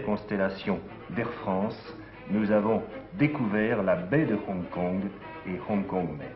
constellation d'Air France, nous avons découvert la baie de Hong Kong et Hong Kong même.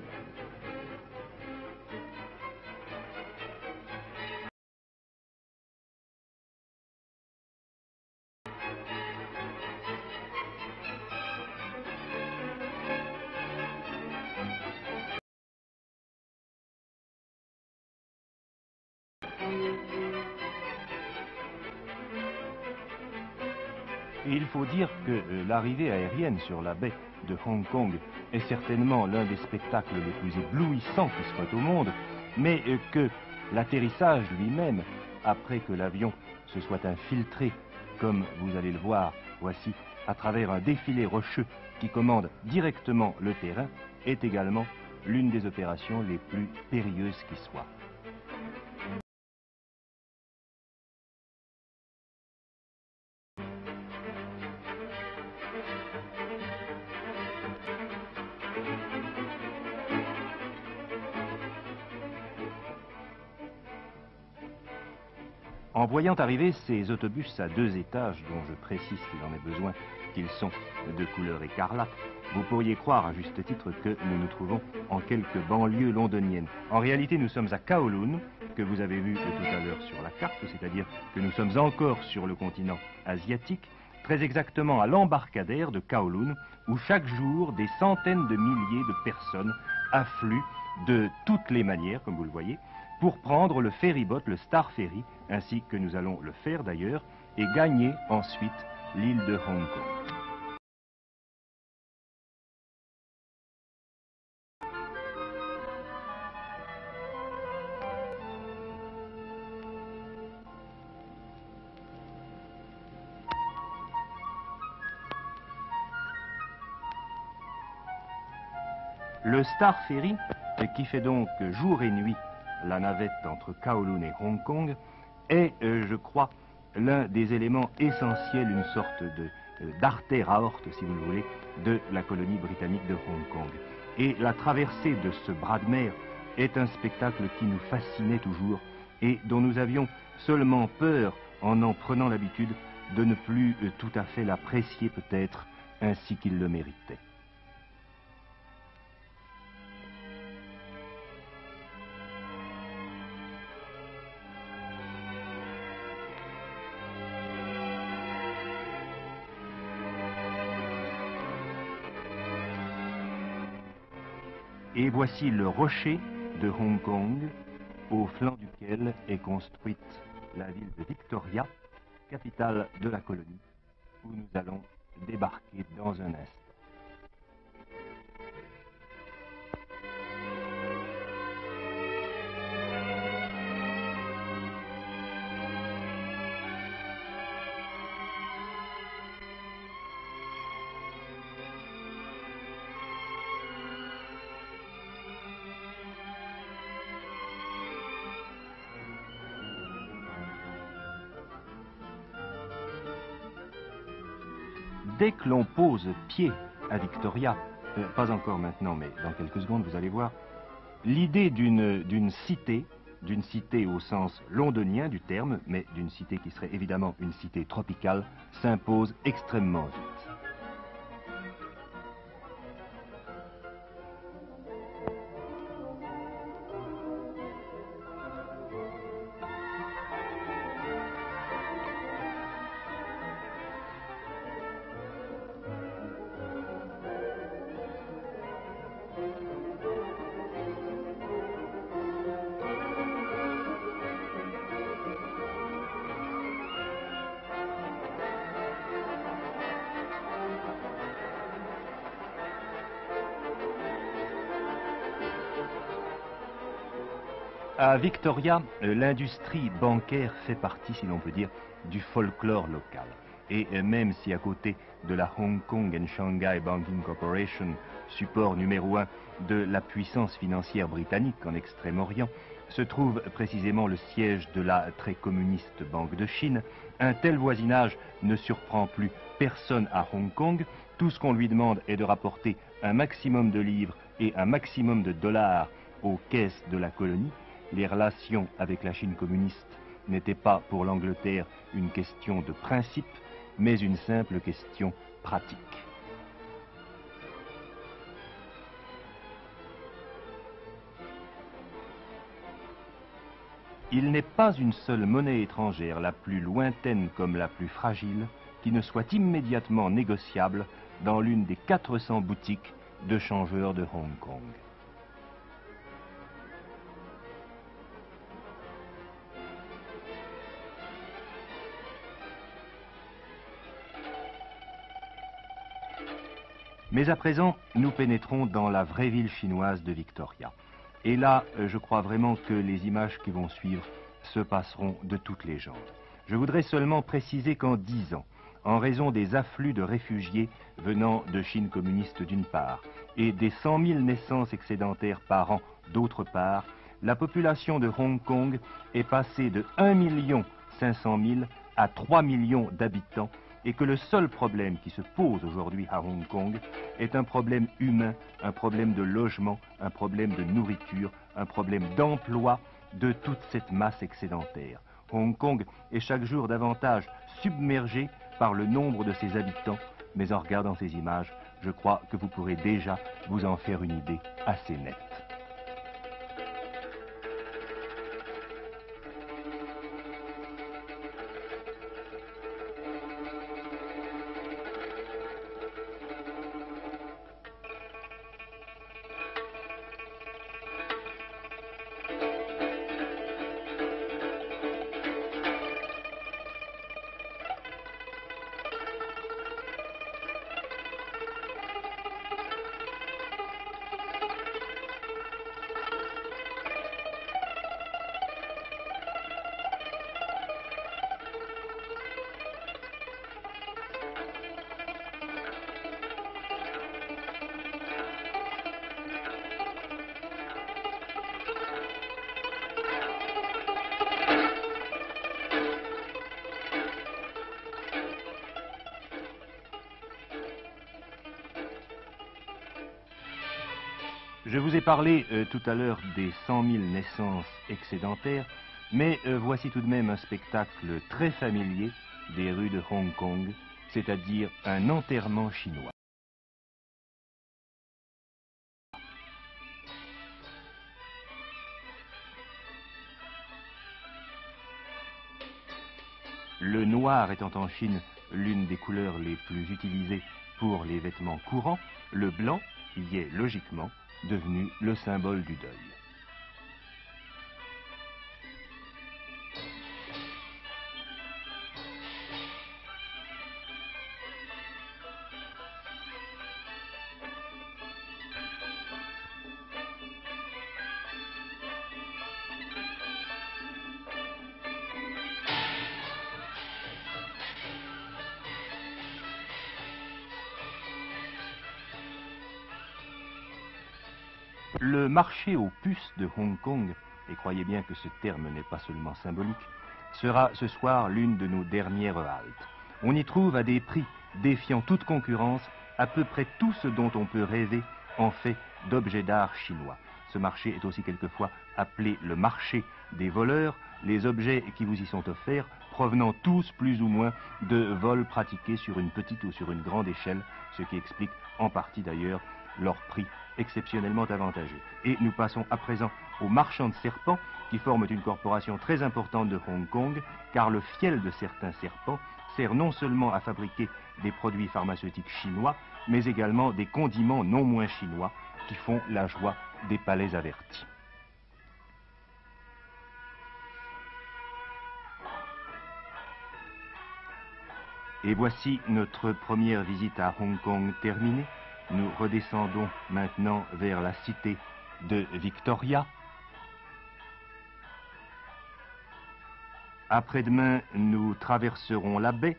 Et il faut dire que l'arrivée aérienne sur la baie de Hong Kong est certainement l'un des spectacles les plus éblouissants qui soit au monde, mais que l'atterrissage lui-même, après que l'avion se soit infiltré, comme vous allez le voir, voici, à travers un défilé rocheux qui commande directement le terrain, est également l'une des opérations les plus périlleuses qui soient. En voyant arriver ces autobus à 2 étages, dont je précise qu'il en est besoin qu'ils sont de couleur écarlate, vous pourriez croire à juste titre que nous nous trouvons en quelques banlieues londoniennes. En réalité, nous sommes à Kowloon, que vous avez vu tout à l'heure sur la carte, c'est-à-dire que nous sommes encore sur le continent asiatique, très exactement à l'embarcadère de Kowloon, où chaque jour des centaines de milliers de personnes affluent de toutes les manières, comme vous le voyez, pour prendre le ferryboat, le Star Ferry, ainsi que nous allons le faire d'ailleurs, et gagner ensuite l'île de Hong Kong. Le Star Ferry, qui fait donc jour et nuit la navette entre Kowloon et Hong Kong, est, je crois, l'un des éléments essentiels, une sorte d'artère aorte, si vous le voulez, de la colonie britannique de Hong Kong. Et la traversée de ce bras de mer est un spectacle qui nous fascinait toujours et dont nous avions seulement peur, en prenant l'habitude, de ne plus tout à fait l'apprécier peut-être ainsi qu'il le méritait. Et voici le rocher de Hong Kong, au flanc duquel est construite la ville de Victoria, capitale de la colonie, où nous allons débarquer dans un instant. Dès que l'on pose pied à Victoria, pas encore maintenant, mais dans quelques secondes, vous allez voir, l'idée d'une cité au sens londonien du terme, mais d'une cité qui serait évidemment une cité tropicale, s'impose extrêmement vite. À Victoria, l'industrie bancaire fait partie, si l'on peut dire, du folklore local. Et même si à côté de la Hong Kong and Shanghai Banking Corporation, support numéro 1 de la puissance financière britannique en Extrême-Orient, se trouve précisément le siège de la très communiste Banque de Chine, un tel voisinage ne surprend plus personne à Hong Kong. Tout ce qu'on lui demande est de rapporter un maximum de livres et un maximum de dollars aux caisses de la colonie. Les relations avec la Chine communiste n'étaient pas pour l'Angleterre une question de principe, mais une simple question pratique. Il n'est pas une seule monnaie étrangère, la plus lointaine comme la plus fragile, qui ne soit immédiatement négociable dans l'une des 400 boutiques de changeurs de Hong Kong. Mais à présent, nous pénétrons dans la vraie ville chinoise de Victoria. Et là, je crois vraiment que les images qui vont suivre se passeront de toutes les jambes. Je voudrais seulement préciser qu'en 10 ans, en raison des afflux de réfugiés venant de Chine communiste d'une part, et des 100 000 naissances excédentaires par an d'autre part, la population de Hong Kong est passée de 1 500 000 à 3 millions d'habitants, et que le seul problème qui se pose aujourd'hui à Hong Kong est un problème humain, un problème de logement, un problème de nourriture, un problème d'emploi de toute cette masse excédentaire. Hong Kong est chaque jour davantage submergé par le nombre de ses habitants, mais en regardant ces images, je crois que vous pourrez déjà vous en faire une idée assez nette. Je vous ai parlé tout à l'heure des 100 000 naissances excédentaires, mais voici tout de même un spectacle très familier des rues de Hong Kong, c'est-à-dire un enterrement chinois. Le noir étant en Chine l'une des couleurs les plus utilisées pour les vêtements courants, le blanc y est logiquement devenu le symbole du deuil. Le marché aux puces de Hong Kong, et croyez bien que ce terme n'est pas seulement symbolique, sera ce soir l'une de nos dernières haltes. On y trouve à des prix défiant toute concurrence à peu près tout ce dont on peut rêver en fait d'objets d'art chinois. Ce marché est aussi quelquefois appelé le marché des voleurs, les objets qui vous y sont offerts provenant tous plus ou moins de vols pratiqués sur une petite ou sur une grande échelle, ce qui explique en partie d'ailleurs leur prix exceptionnellement avantageux. Et nous passons à présent aux marchands de serpents qui forment une corporation très importante de Hong Kong, car le fiel de certains serpents sert non seulement à fabriquer des produits pharmaceutiques chinois, mais également des condiments non moins chinois qui font la joie des palais avertis. Et voici notre première visite à Hong Kong terminée. Nous redescendons maintenant vers la cité de Victoria. Après-demain, nous traverserons la baie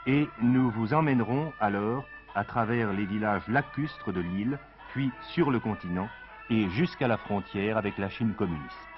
et nous vous emmènerons alors à travers les villages lacustres de l'île, puis sur le continent et jusqu'à la frontière avec la Chine communiste.